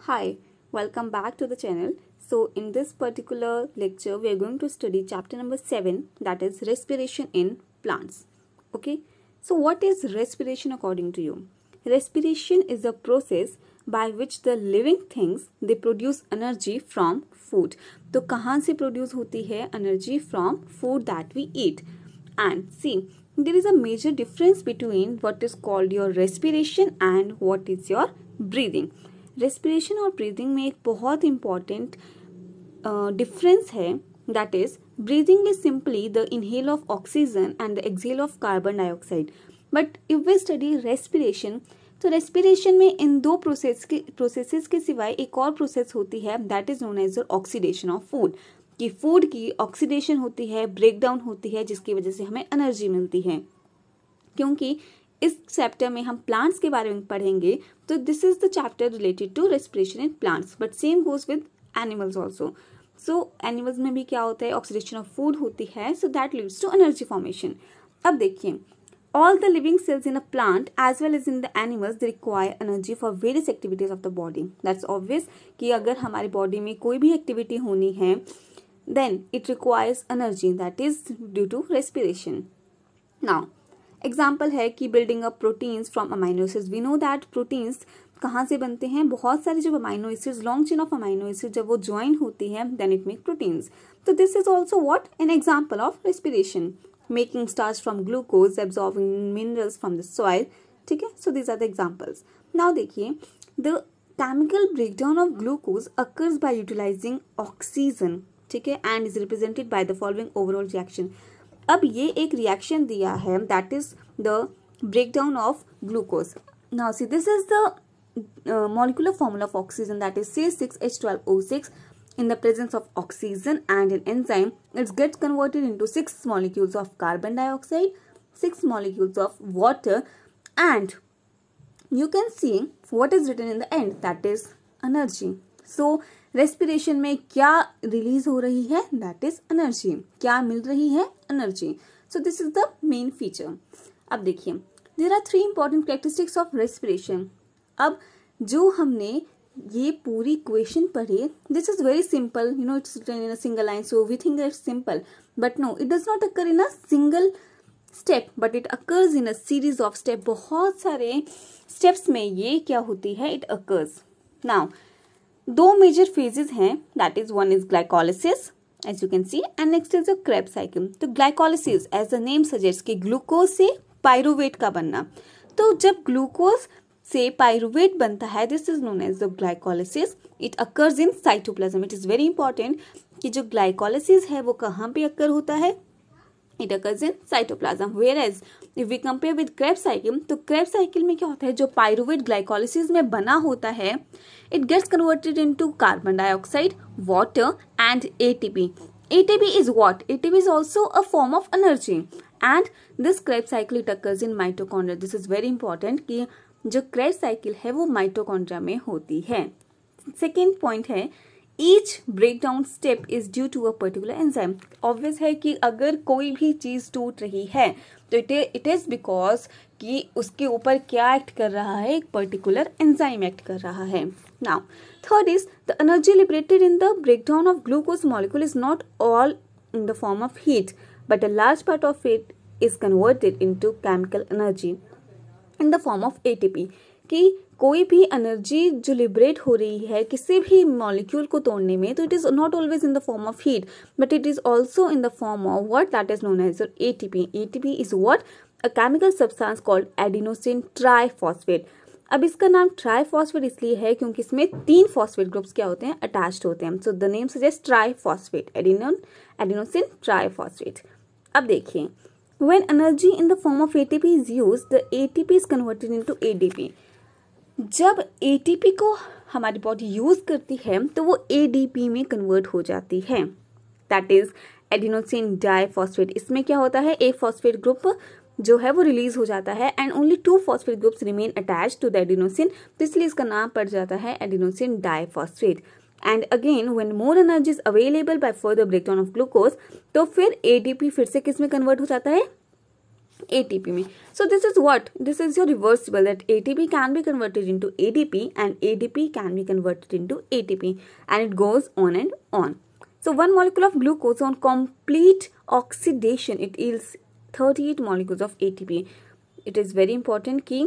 Hi, welcome back to the channel. So in this particular lecture, we are going to study chapter number 7, that is respiration in plants. Okay, so what is respiration according to you? Respiration is a process by which the living things they produce energy from food. तो कहाँ से produce होती है energy from food that we eat? And see, there is a major difference between what is called your respiration and what is your breathing. Respiration और breathing में एक बहुत important difference है, that is breathing is simply the inhale of oxygen and the exhale of carbon dioxide. But if we study respiration, तो respiration में इन दो processes के सिवाय एक और प्रोसेस होती है, that is known as the oxidation of food. कि फूड की ऑक्सीडेशन होती है, ब्रेकडाउन होती है, जिसकी वजह से हमें एनर्जी मिलती है. क्योंकि इस चैप्टर में हम प्लांट्स के बारे में पढ़ेंगे, तो this is the chapter related to respiration in plants, but same goes with animals also. So animals में भी क्या होता है, ऑक्सीडेशन ऑफ फूड होती है, so that leads to energy formation. अब देखिए, all the living cells in a plant as well as in the animals they require energy for various activities of the body. That's obvious कि अगर हमारी body में कोई भी activity होनी है, then it requires energy, that is due to respiration. Now example है कि building up proteins from amino acids. We know that proteins कहाँ से बनते हैं, बहुत सारे जब amino acids, long chain of amino acid जब वो ज्वाइन होती है, देन इट मेक प्रोटीन्स. तो this is also what an example of respiration. Making starch from glucose, absorbing minerals from the soil. ठीक है, so these are the examples. Now देखिए, the chemical breakdown of glucose occurs by utilizing oxygen. ठीक है, and is represented by the following overall reaction. अब ये एक reaction दिया है, that is the breakdown of glucose. Now see, this is the molecular formula of oxygen, that is C6H12O6. in the presence of oxygen and an enzyme, it gets converted into 6 molecules of carbon dioxide, 6 molecules of water, and you can see what is written in the end, that is energy. So respiration में क्या release हो रही है, that is energy. क्या मिल रही है, energy. So this is the main feature. अब देखिए, there are 3 important characteristics of respiration. अब जो हमने ये पूरी इक्वेशन पढ़ी, this is very simple, you know, it's written in a single line, so we think it's simple, but no, it does not occur in a single step, but it occurs in a series of step. बहुत सारे steps में ये क्या होती है, it occurs. Now दो major phases हैं, that is one is glycolysis as you can see, and next is a Krebs cycle. तो glycolysis as the name suggest कि ग्लूकोज से पायरुवेट का बनना. तो जब ग्लूकोज से पायरुवेट बनता है, this is known as the glycolysis. It occurs in cytoplasm. It is very important कि जो ग्लाइकोलिसिस है वो कहाँ पे अकर होता है, it occurs in cytoplasm. Whereas if we compare with Krebs cycle, तो क्रेब्स साइकिल में क्या होता है, जो पायरुवेट ग्लाइकोलिसिस में बना होता है, it gets converted into carbon dioxide, water and ATP. ATP is what? ATP is also a form of energy, and this Krebs cycle it occurs in mitochondria. This is very important कि जो Krebs cycle है वो mitochondria में होती है. Second point है, each breakdown step is due to a particular enzyme. Obvious है कि अगर कोई भी चीज टूट रही है, तो it is because कि उसके ऊपर क्या एक्ट कर रहा है, एक पर्टिकुलर एंजाइम एक्ट कर रहा है. Now, third is the energy liberated in the breakdown of glucose molecule is not all in the form of heat, but a large part of it is converted into chemical energy in the form of ATP. कि कोई भी energy जो liberate हो रही है किसी भी molecule को तोड़ने में, तो it is not always in the form of heat, but it is also in the form of what, that is known as ATP. ATP is what, a chemical substance called adenosine triphosphate. अब इसका नाम triphosphate इसलिए है क्योंकि इसमें 3 phosphate groups क्या होते हैं, अटैच्ड होते हैं. So the name suggest triphosphate, adenosine triphosphate. अब देखिए, when energy in the form of ATP is used, the ATP is converted into ADP. जब ATP को हमारी बॉडी यूज करती है, तो वो ADP में कन्वर्ट हो जाती है, दैट इज एडिनोसिन डाइफॉस्फेट. इसमें क्या होता है, एक फॉस्फेट ग्रुप जो है वो रिलीज हो जाता है, and only 2 phosphate groups remain attached to the adenosine, तो इसलिए इसका नाम पड़ जाता है adenosine diphosphate. And again when more energy is available by further breakdown of glucose, तो फिर ADP फिर से किस में कन्वर्ट हो जाता है, ATP में. So this is what? This is your reversible, that ATP can be converted into ADP and ADP can be converted into ATP, and it goes on and on. So one molecule of glucose on complete oxidation, it yields 38 molecules of ATP. It is very important कि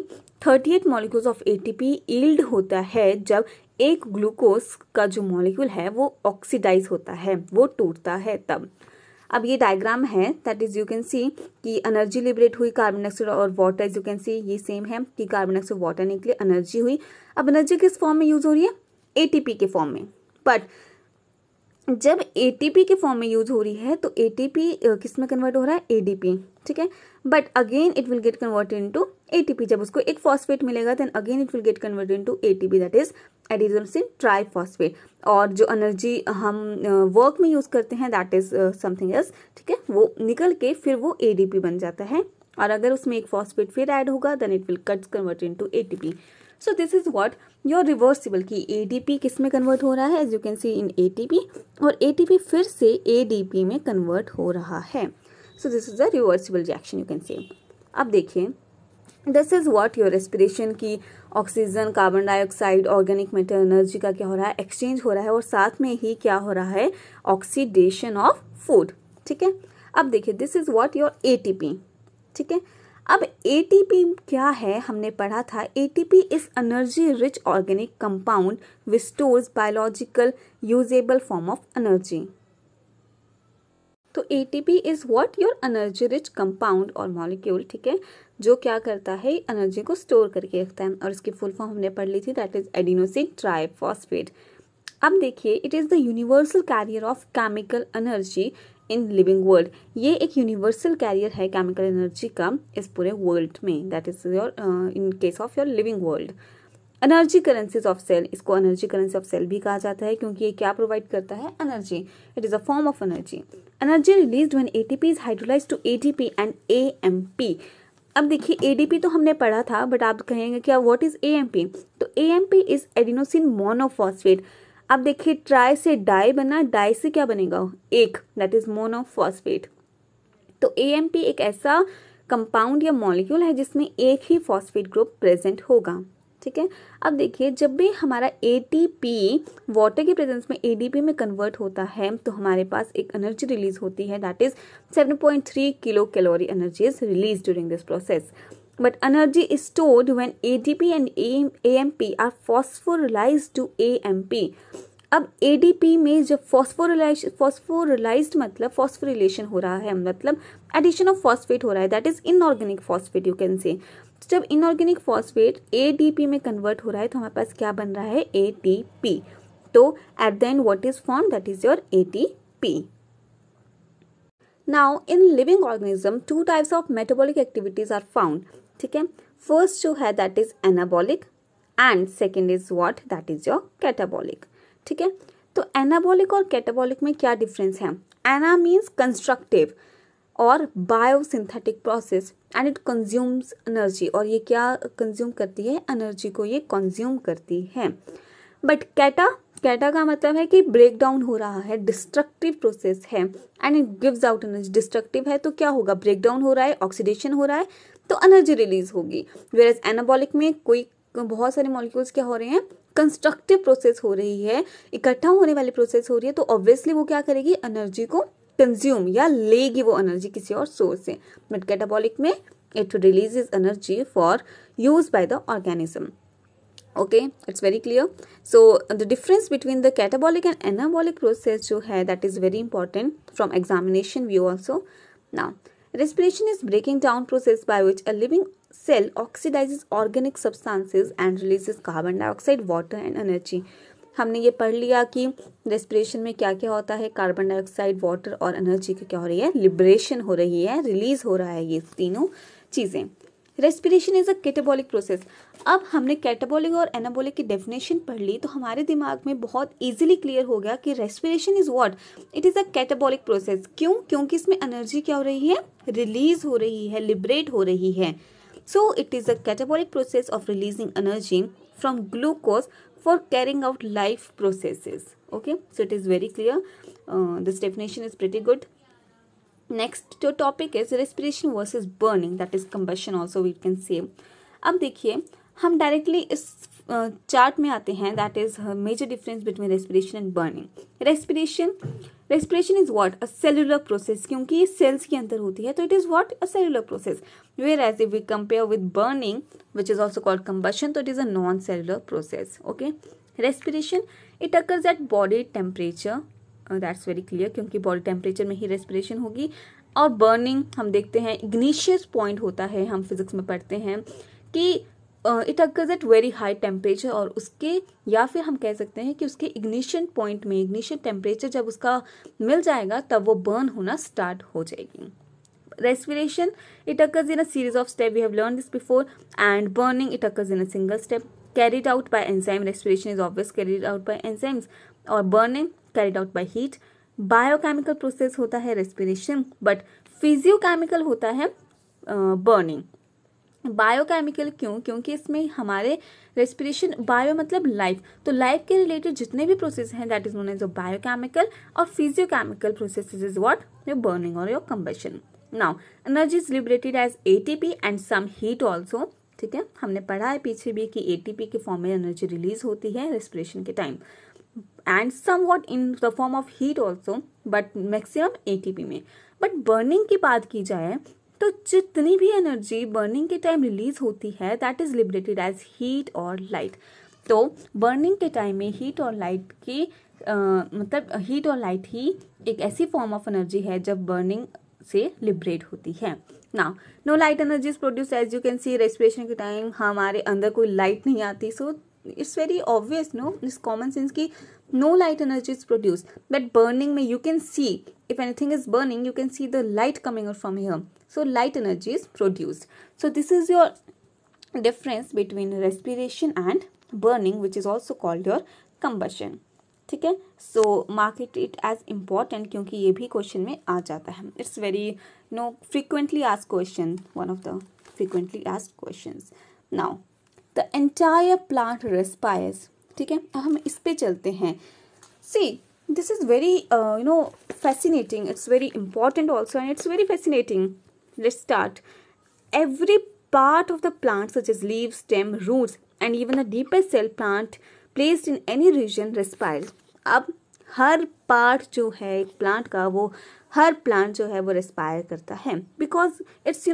38 molecules of ATP yield होता है जब एक glucose का जो molecule है वो oxidise होता है, वो टूटता है तब. अब ये डायग्राम है, that is you can see कि एनर्जी लिबरेट हुई, कार्बन डाइऑक्साइड और water, as you can see ये सेम है कि कार्बन डाइऑक्साइड वाटर निकले, एनर्जी हुई. अब एनर्जी किस फॉर्म में यूज हो रही है? एटीपी के फॉर्म में. बट जब एटीपी के फॉर्म में यूज हो रही है तो एटीपी किस में कन्वर्ट हो रहा है? एडीपी. ठीक है, but again it will get converted into ATP. जब उसको एक फॉस्फेट मिलेगा then again it will get converted into ATP, that is adenosine triphosphate. और जो एनर्जी हम वर्क में यूज करते हैं दैट इज समथिंग एल्स. ठीक है, वो निकल के फिर वो एडीपी बन जाता है, और अगर उसमें एक फॉस्फेट फिर ऐड होगा then it will cut convert into ATP. So this is what your reversible, की एडीपी किस में कन्वर्ट हो रहा है? As you can see in ATP, और एटीपी फिर से एडीपी में कन्वर्ट हो रहा है. So this is a reversible reaction, you can say. अब देखिए, this is what your respiration की oxygen, carbon dioxide, organic matter, energy का क्या हो रहा है? एक्सचेंज हो रहा है, और साथ में ही क्या हो रहा है? Oxidation of food. ठीक है, अब देखिए, this is what your ATP. ठीक है, अब एटीपी क्या है? हमने पढ़ा था ATP is energy rich organic compound which stores biological usable form of energy. तो ATP is what? Your energy rich compound और मॉलिक्यूल. ठीक है, जो क्या करता है? एनर्जी को स्टोर करके रखता है, और इसकी फुल फॉर्म हमने पढ़ ली थी, दैट इज एडिनोसिन ट्राइफॉस्फेट. अब देखिए, it is the universal carrier of chemical energy in living world. ये एक यूनिवर्सल कैरियर है केमिकल एनर्जी का इस पूरे वर्ल्ड में, that is your in case of your living world. Energy currencies of cell, इसको एनर्जी करेंसी ऑफ सेल भी कहा जाता है, क्योंकि ये क्या प्रोवाइड करता है? Energy. It is a form of energy. Energy released when ATP is hydrolysed to ATP and AMP. अब देखिए, एडीपी तो हमने पढ़ा था, बट आप कहेंगे क्या व्हाट इज एएमपी? तो एएमपी इज एडिनोसिन मोनोफॉस्फेट. अब देखिए, ट्राई से डाई बना, डाई से क्या बनेगा? एक, दैट इज मोनोफॉस्फेट. तो एएमपी एक ऐसा कंपाउंड या मॉलिक्यूल है जिसमें एक ही फॉस्फेट ग्रुप प्रेजेंट होगा. ठीक है, अब देखिए, जब भी हमारा एटीपी वाटर के प्रेजेंस में एडीपी में कन्वर्ट होता है तो हमारे पास एक एनर्जी रिलीज होती है, that is 7.3 kilo calorie energy is release during this process. But energy is stored when ADP and AMP are phosphorylized to AMP. अब ADP में जब फॉस्फोरिलाइज्ड मतलब फॉस्फोरिलेशन हो रहा है, मतलब एडिशन ऑफ फॉस्फेट हो रहा है, that is inorganic phosphate, you can से. जब इनऑर्गेनिक फॉस्फेट ADP में कन्वर्ट हो रहा है तो हमारे पास क्या बन रहा है? ATP. तो at the end what is form? That is your ATP. Now in living organism two types of metabolic activities are found. ठीक है, फर्स्ट जो है that is anabolic and second is what? That is your catabolic. ठीक है, तो anabolic और catabolic में क्या डिफरेंस है? एना मीन्स कंस्ट्रक्टिव और biosynthetic process and it consumes energy, और ये क्या कंज्यूम करती है? एनर्जी को ये कंज्यूम करती है. बट कैटा का मतलब है कि ब्रेक डाउन हो रहा है, डिस्ट्रक्टिव प्रोसेस है, and it gives out energy. Destructive है तो क्या होगा? ब्रेक डाउन हो रहा है, ऑक्सीडेशन हो रहा है, तो एनर्जी रिलीज होगी. वेयरएज एनाबॉलिक में कोई बहुत सारे मॉलिक्यूल्स क्या हो रहे हैं? कंस्ट्रक्टिव प्रोसेस हो रही है, इकट्ठा होने वाली प्रोसेस हो रही है, तो ऑब्वियसली वो क्या करेगी? एनर्जी को कंज्यूम या लेगी वो एनर्जी किसी और सोर्स से. बट कैटाबॉलिक में it releases energy for use by the organism. Okay, it's very clear. So the difference between the catabolic and anabolic process जो है that is very important from examination view also. Now, respiration is breaking down process by which a living cell oxidizes organic substances and releases carbon dioxide, water and energy. हमने ये पढ़ लिया कि respiration में क्या क्या होता है? कार्बन डाइऑक्साइड, वाटर और एनर्जी की क्या हो रही है? लिबरेशन हो रही है, रिलीज हो रहा है, ये तीनों चीजें. Respiration is a catabolic process. अब हमने कैटाबॉलिक और एनाबॉलिक की डेफिनेशन पढ़ ली तो हमारे दिमाग में बहुत इजीली क्लियर हो गया कि respiration is what? It is a catabolic process. क्यों? क्योंकि इसमें एनर्जी क्या हो रही है? रिलीज हो रही है, लिबरेट हो रही है. So it is a catabolic process of releasing energy from glucose for carrying out life processes. Okay, so it is very clear. This definition is pretty good. Next जो topic is respiration versus burning, that is combustion also we can say. अब देखिए हम directly इस chart में आते हैं, that is major difference between respiration and burning. Respiration is what, a cellular process, क्योंकि ये सेल्स के अंदर होती है तो it is what, a cellular process. Whereas if we compare with burning which is also called combustion, तो it is a non cellular process. Okay, respiration it occurs at body temperature, that's very clear, क्योंकि body temperature में ही respiration होगी। और burning हम देखते हैं igneous point होता है, हम फिजिक्स में पढ़ते हैं कि it occurs at very high temperature, और उसके या फिर हम कह सकते हैं कि उसके इग्निशन पॉइंट में इग्निशन टेम्परेचर जब उसका मिल जाएगा तब वो बर्न होना स्टार्ट हो जाएगी। Respiration, it occurs in a series of steps. We have learned this before. And burning, it occurs in a single step. Carried out by enzyme. Respiration is always carried out by enzymes. और burning carried out by heat. Biochemical process होता है respiration, but physiochemical होता है burning. Biochemical क्यों? क्योंकि इसमें हमारे respiration, bio मतलब लाइफ, तो लाइफ के रिलेटेड जितने भी प्रोसेस हैं that is known as biochemical, और physiochemical processes is what, your burning और your combustion. Now energy is liberated as ATP and some heat also. ठीक है, हमने पढ़ा है पीछे भी कि एटीपी के फॉर्म में एनर्जी रिलीज होती है रेस्पिरेशन के time, and somewhat in the form of heat also, but maximum ATP में। बट बर्निंग की बात की जाए तो जितनी भी एनर्जी बर्निंग के टाइम रिलीज होती है that is liberated as heat और लाइट। तो बर्निंग के टाइम में हीट और लाइट की मतलब हीट और लाइट ही एक ऐसी फॉर्म ऑफ एनर्जी है जब बर्निंग से लिबरेट होती है। Now no light energy is produce, as you can see respiration के टाइम हमारे अंदर कोई लाइट नहीं आती, so it's very obvious, no, it's common sense की no light energy is produced, but burning में you can see, if anything is burning you can see the light coming out from here, so light energy is produced. So this is your difference between respiration and burning, which is also called your combustion. ठीक है, so mark it as important क्योंकि ये भी question में आ जाता है, it's very frequently asked question, one of the frequently asked questions. Now the entire plant respires. ठीक है, हम इस पे चलते हैं। सी this is very fascinating, it's very important also, and it's very fascinating. Let's start. Every part of the plant such as leaves, stem, roots and even the deepest cell plant placed in any region respires. अब हर part जो है एक plant का, वो हर plant जो है वो respire करता है, because it's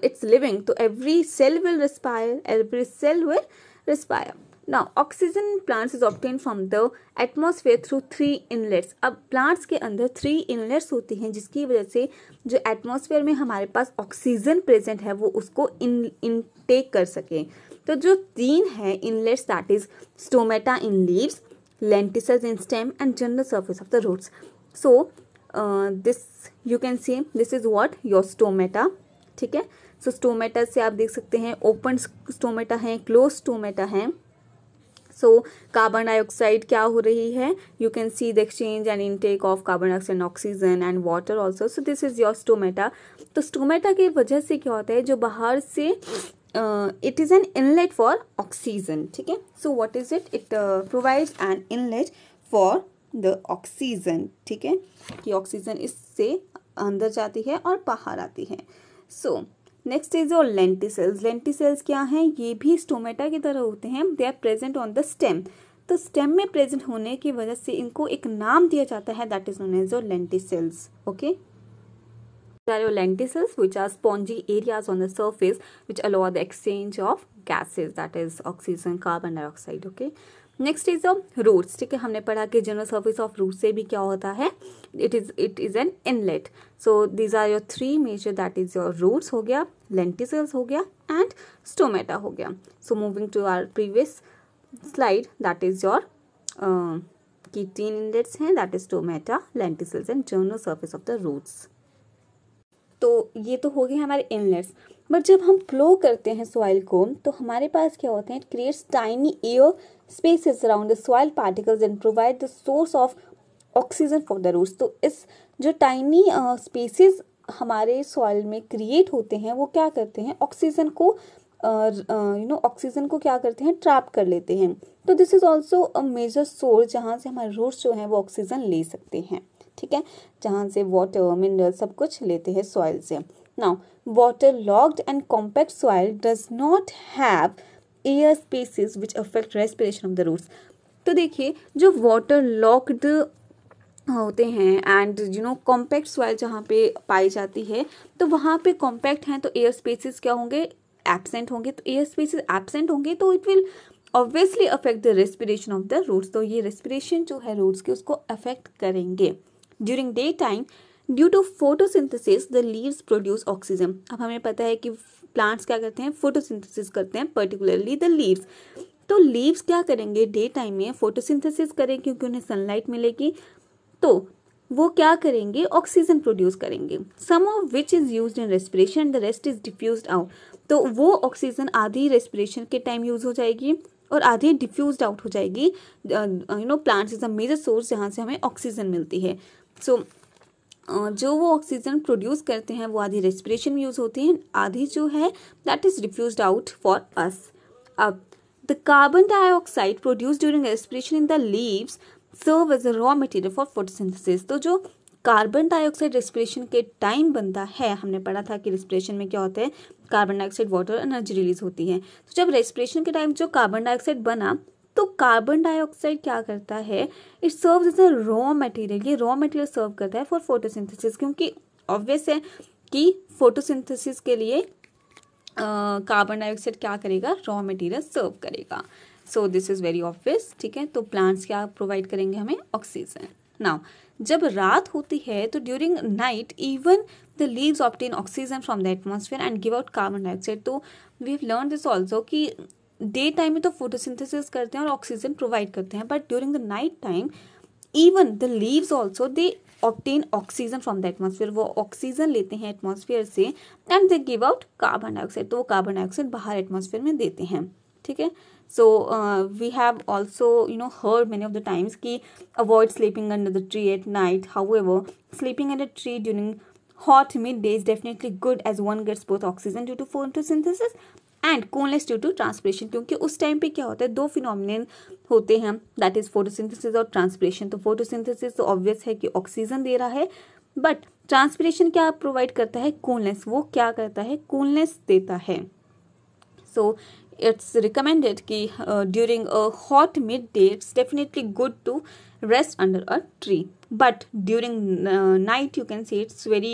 it's living, so every cell will respire, every cell will respire. Now oxygen in plants is obtained from the atmosphere through 3 inlets. अब plants के अंदर 3 inlets होती हैं जिसकी वजह से जो एटमॉस्फेयर में हमारे पास ऑक्सीजन प्रेजेंट है वो उसको इनटेक कर सके। तो जो 3 है inlets, that is stomata in leaves, lenticels in stem and general surface of the roots. So this you can see, this is what your stomata. ठीक है, सो स्टोमेटा से आप देख सकते हैं ओपन स्टोमेटा है, क्लोज स्टोमेटा है। सो कार्बन डाइऑक्साइड क्या हो रही है, you can see the exchange and intake of carbon dioxide, oxygen and water also. So this is your stomata. तो स्टोमेटा की वजह से क्या होता है, जो बाहर से it is an inlet for oxygen. ठीक है, so what is it, it provides N inlet for the oxygen. ठीक है, कि ऑक्सीजन इससे अंदर जाती है और बाहर आती है। So next is your lenticels. Lenticels क्या हैं, ये भी स्टोमेटा की तरह होते हैं, they are present on the stem. तो स्टेम में प्रेजेंट होने की वजह से इनको एक नाम दिया जाता है, that is known as your lenticels. Okay, are your lenticels which are spongy areas on the surface which allow the exchange of gases, that is oxygen, carbon dioxide. Okay, next is roots. ठीक है, हमने पढ़ा कि general surface of root से भी क्या होता है, it is an inlet. So these are your 3 major, that is your roots हो गया, लेंटिसेल्स हो गया एंड स्टोमेटा हो गया। So moving to our previous slide, that is your key 3 inlets हैं, that is stomata, lenticels and general surface of the roots. तो ये तो हो गए हमारे इनलेट्स। बट जब हम फ्लो करते हैं सॉइल को तो हमारे पास क्या होते हैं, it creates tiny air spaces around the soil particles and provide the source of oxygen for the roots. तो इस जो टाइनी स्पेसेस हमारे सॉइल में क्रिएट होते हैं वो क्या करते हैं, ऑक्सीजन को ऑक्सीजन को क्या करते हैं, ट्रैप कर लेते हैं। तो this is also a major source जहाँ से हमारे रूट्स जो हैं वो ऑक्सीजन ले सकते हैं। ठीक है, जहाँ से वाटर मिनरल सब कुछ लेते हैं सॉइल से। Now water locked and compact soil does not have air spaces which affect respiration of the roots. तो देखिए जो वाटर लॉक्ड होते हैं एंड कॉम्पैक्ट सॉइल जहाँ पे पाई जाती है, तो वहाँ पे कॉम्पैक्ट हैं तो एयर स्पेसेस क्या होंगे, एब्सेंट होंगे। तो एयर स्पेसेस एब्सेंट होंगे तो it will obviously affect the respiration of the roots. तो ये रेस्पिरेशन जो है रूट्स की उसको अफेक्ट करेंगे। During day time due to photosynthesis the leaves produce oxygen. अब हमें पता है कि प्लांट्स क्या करते हैं, फोटोसिंथेसिस करते हैं, पर्टिकुलरली द लीव्स। तो लीव्स क्या करेंगे, डे टाइम में फोटोसिंथेसिस करें क्योंकि उन्हें सनलाइट मिलेगी, तो वो क्या करेंगे, ऑक्सीजन प्रोड्यूस करेंगे। Some of which is used in respiration the rest is diffused out. तो वो ऑक्सीजन आधी रेस्पिरेशन के टाइम यूज हो जाएगी और आधी डिफ्यूज्ड आउट हो जाएगी। Plants is a major source जहाँ से हमें ऑक्सीजन मिलती है। सो जो वो ऑक्सीजन प्रोड्यूस करते हैं वो आधी रेस्पिरेशन में यूज होती है, आधी जो है that is diffused out for us. अब the carbon dioxide produce during respiration in the leaves serve as a raw material for photosynthesis. तो जो कार्बन डाइऑक्साइड रेस्पिरेशन के टाइम बनता है, हमने पढ़ा था कि रेस्पिरेशन में क्या होता है, carbon dioxide water energy release होती है। तो जब रेस्पिरेशन के टाइम जो कार्बन डाइऑक्साइड बना, तो कार्बन डाइऑक्साइड क्या करता है, it serves as a raw material. ये रॉ मटेरियल सर्व करता है फॉर फोटोसिंथेसिस, क्योंकि ऑब्वियस है कि फोटोसिंथेसिस के लिए कार्बन डाइऑक्साइड क्या करेगा, रॉ मटेरियल सर्व करेगा। सो दिस इज वेरी ऑब्वियस, ठीक है। तो प्लांट्स क्या प्रोवाइड करेंगे हमें, ऑक्सीजन। नाउ जब रात होती है तो during night even the leaves obtain oxygen from the atmosphere and give out carbon dioxide. तो we have learn this also कि डे टाइम में तो फोटोसिंथेसिस करते हैं और ऑक्सीजन प्रोवाइड करते हैं, but during the night time even the leaves also they obtain oxygen from the atmosphere. वो ऑक्सीजन लेते हैं एटमॉस्फेयर से and they give out carbon dioxide. तो वो कार्बन डाइऑक्साइड बाहर एटमॉस्फेयर में देते हैं, ठीक है। So we have also heard many of the times कि avoid sleeping under the tree at night. However, sleeping under a tree during hot midday is definitely good as one gets both oxygen due to photosynthesis and coolness due to transpiration. क्योंकि उस time पे क्या होता है, दो phenomenon होते हैं, that is photosynthesis और ट्रांसपिरेशन। तो फोटोसिंथेसिस तो ऑब्वियस है कि ऑक्सीजन दे रहा है, बट ट्रांसपिरेशन क्या प्रोवाइड करता है, कूलनेस। वो क्या करता है, कूलनेस देता है। सो it's recommended कि during a hot midday it's definitely good to rest under a tree, but during night you can say it's very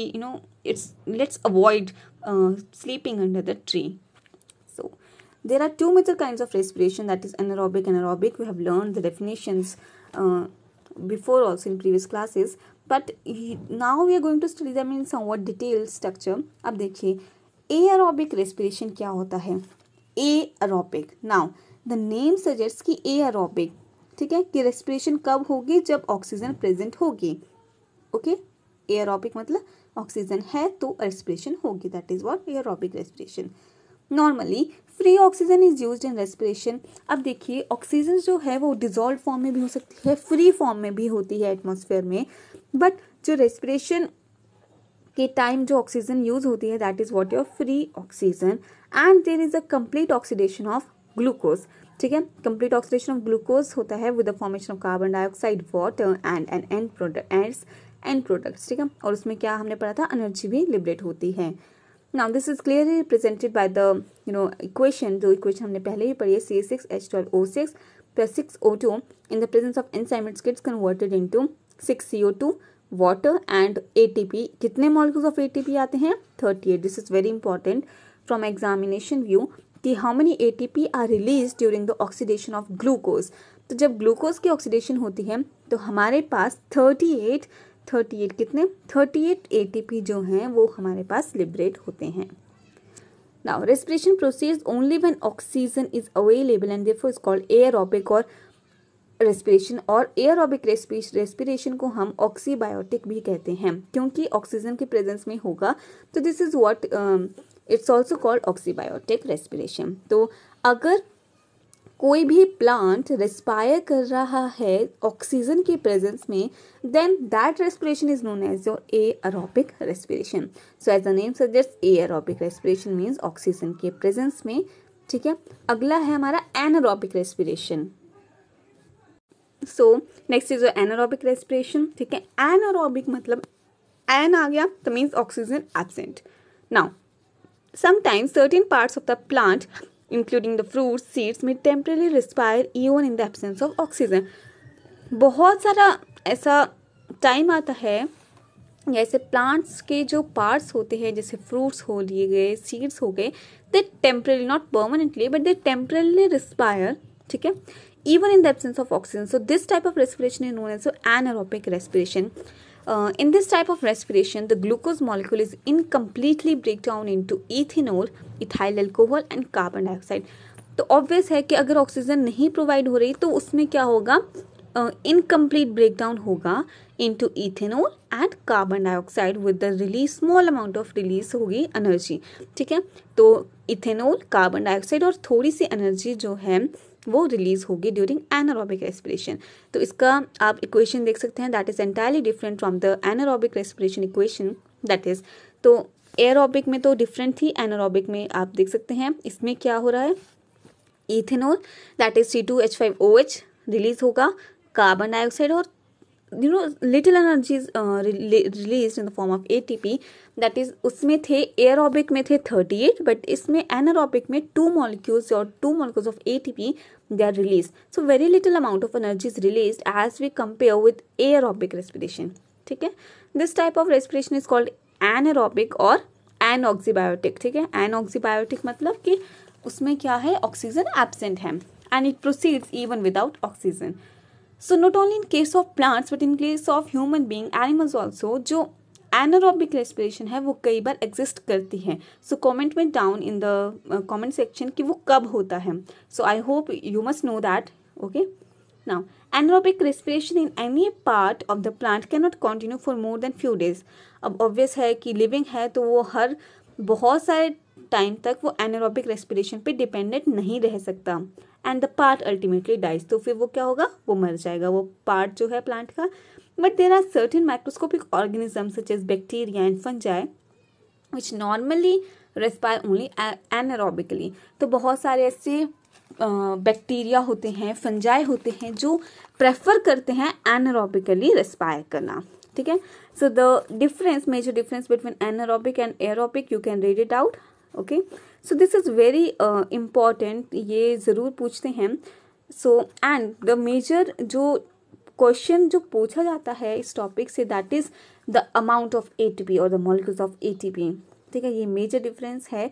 it's let's avoid sleeping under the tree. So there are two major kinds of respiration, that is anaerobic and aerobic. We have learned the definitions before also in previous classes, but now we are going to study them in somewhat detailed structure. अब देखिए aerobic respiration क्या होता है, aerobic. Now the name suggest कि aerobic, ठीक है, कि respiration कब होगी, जब ऑक्सीजन प्रेजेंट होगी। ओके, एरोबिक मतलब ऑक्सीजन है तो रेस्पिरेशन होगी, that is what aerobic respiration. Normally free oxygen is used in respiration. अब देखिए ऑक्सीजन जो है वो डिजॉल्व फॉर्म में भी हो सकती है, फ्री फॉर्म में भी होती है एटमॉस्फेयर में, बट जो रेस्पिरेशन के टाइम जो ऑक्सीजन यूज होती है that is what your free oxygen. And there is a complete oxidation of glucose, ठीक है। कंप्लीट ऑक्सीडेशन ऑफ ग्लूकोज होता है with the formation of carbon dioxide, water and end products, ठीक है। और उसमें क्या हमने पढ़ा था, एनर्जी भी लिबरेट होती है। Now this is clearly represented by the equation, जो इक्वेशन हमने पहले ही पढ़ी है, CH6H12O6 plus 6O2 in the presence of enzyme it gets converted into 6CO2 water and ATP। कितने मॉलिक्यूल्स ऑफ ATP आते हैं, 38। This is very important from examination view कि how many ATP are release during the oxidation of glucose. तो जब glucose की oxidation होती है तो हमारे पास 38 कितने 38 ATP जो हैं वो हमारे पास लिबरेट होते हैं। Now respiration proceeds only when oxygen is available and therefore is called aerobic और रेस्पिरेशन। और एरोबिक रेस्पिरेशन को हम ऑक्सीबायोटिक भी कहते हैं क्योंकि ऑक्सीजन के प्रेजेंस में होगा, तो this is what its also called oxybiotic respiration. तो अगर कोई भी प्लांट रेस्पायर कर रहा है ऑक्सीजन के प्रेजेंस में, then that respiration is known as your aerobic respiration. So as the name suggest aerobic respiration means oxygen के प्रेजेंस में, ठीक है। अगला है हमारा anaerobic respiration. So next is anaerobic respiration, ठीक है। एनारोबिक मतलब एन आ गया तो means oxygen absent. Now sometimes certain parts of the plant including the fruits seeds may temporarily respire even in the absence of oxygen। बहुत सारा ऐसा time आता है जैसे प्लांट्स के जो पार्ट्स होते हैं जैसे फ्रूट्स हो लिए गए सीड्स हो गए, they temporarily not permanently but they temporarily respire, ठीक है, even in the absence of oxygen. So this type of respiration is known as anaerobic respiration. In this type of respiration, the glucose molecule is incompletely break down into ethanol, ethyl alcohol and carbon dioxide. तो obvious है कि अगर oxygen नहीं provide हो रही तो उसमें क्या होगा, इनकम्प्लीट ब्रेकडाउन होगा into ethanol and carbon dioxide with the release small amount of release होगी एनर्जी, ठीक है। तो इथेनॉल, कार्बन डाइऑक्साइड और थोड़ी सी एनर्जी जो है वो रिलीज होगी ड्यूरिंग एनारोबिक रेस्पिरेशन। तो इसका आप इक्वेशन देख सकते हैं, that is entirely different from the anaerobic respiration equation, that is, तो एरोबिक में तो डिफरेंट थी, एनारोबिक में आप देख सकते हैं इसमें क्या हो रहा है, ethanol that is C2H5OH release होगा, कार्बन डाइऑक्साइड और little energy release in the form of ATP, that is उसमें थे एरोबिक में थे 38 बट इसमें एनारोबिक में 2 मॉलिक्यूल्स और 2 molecules of ATP they are released, so very little amount of energy is released as we compare with aerobic respiration, ठीक है। this type of respiration is called anaerobic और anoxybiotic, ठीक है। anoxybiotic मतलब कि उसमें क्या है, ऑक्सीजन एब्सेंट है and it proceeds even without oxygen. So not only in case of plants but in case of human being, animals also, जो anaerobic respiration है वो कई बार exist करती है। So comment में down in the comment section कि वो कब होता है। So I hope you must know that, okay? Now anaerobic respiration in any part of the plant cannot continue for more than few days. अब obvious है कि living है तो वो हर बहुत सारे टाइम तक वो एनारोबिक रेस्पिरेशन पे डिपेंडेंट नहीं रह सकता and the part ultimately dies, तो फिर वो क्या होगा, वो मर जाएगा वो पार्ट जो है प्लांट का। But there are certain microscopic organism such as bacteria and fungi which normally respire only anaerobically. तो बहुत सारे ऐसे बैक्टीरिया होते हैं, फंजाई होते हैं जो प्रेफर करते हैं एनारोबिकली रेस्पायर करना, ठीक है। So the difference, major difference between anaerobic and aerobic you can read it out, okay. So this is very important, ये ज़रूर पूछते हैं। सो एंड द मेजर जो क्वेश्चन जो पूछा जाता है इस टॉपिक से, that is the amount of ATP और द मॉलिक्यूल्स ऑफ ATP, ठीक है। ये मेजर डिफरेंस है।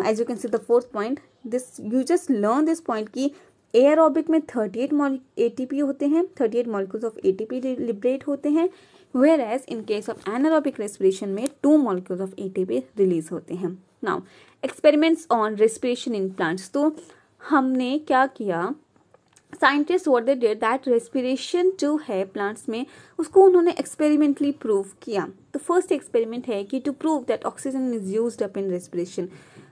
As you can see the fourth point, this you just learn this point कि एरोबिक में 38 ATP होते हैं, 38 मॉलिक्यूल्स ऑफ ATP लिबरेट होते हैं, whereas in case of anaerobic respiration में 2 molecules of ATP रिलीज होते हैं। Now experiments on respiration in plants, तो हमने क्या किया, scientist what they did that respiration जो है प्लांट्स में उसको उन्होंने एक्सपेरिमेंटली प्रूव किया। तो फर्स्ट एक्सपेरिमेंट है कि to prove that oxygen is used up in respiration.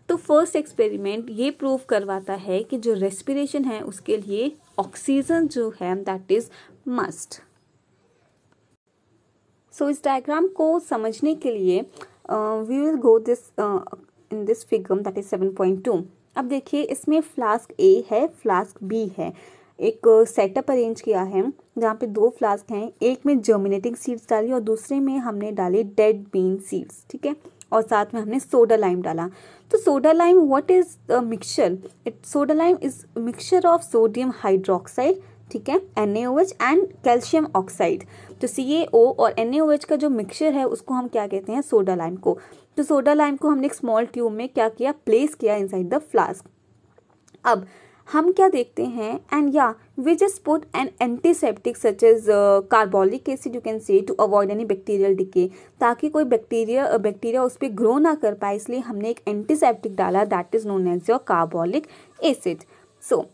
तो फर्स्ट एक्सपेरिमेंट ये प्रूव करवाता है कि जो रेस्पिरेशन है उसके लिए ऑक्सीजन जो है दैट इज मस्ट। सो इस डायग्राम को समझने के लिए we will go this in this figure that is 7.2। अब देखिए इसमें फ्लास्क A है, फ्लास्क B है, एक सेटअप अरेंज किया है जहाँ पे 2 फ्लास्क हैं, एक में जर्मिनेटिंग सीड्स डाली और दूसरे में हमने डाली डेड बीन सीड्स, ठीक है, और साथ में हमने सोडा लाइम डाला। तो soda lime what is mixture, soda lime is mixture of sodium hydroxide, ठीक है, NaOH एंड कैल्शियम ऑक्साइड। तो CaO और NaOH का जो मिक्सचर है उसको हम क्या कहते हैं, सोडा लाइम को। तो सोडा लाइम को हमने एक स्मॉल ट्यूब में क्या किया, प्लेस किया इनसाइड द फ्लास्क। अब हम क्या देखते हैं, एंड या we just put an antiseptic such as carbolic acid you can say to avoid any bacterial decay, ताकि कोई बैक्टीरिया उस पर ग्रो ना कर पाए, इसलिए हमने एक एंटीसेप्टिक डाला that is known as your carbolic acid. So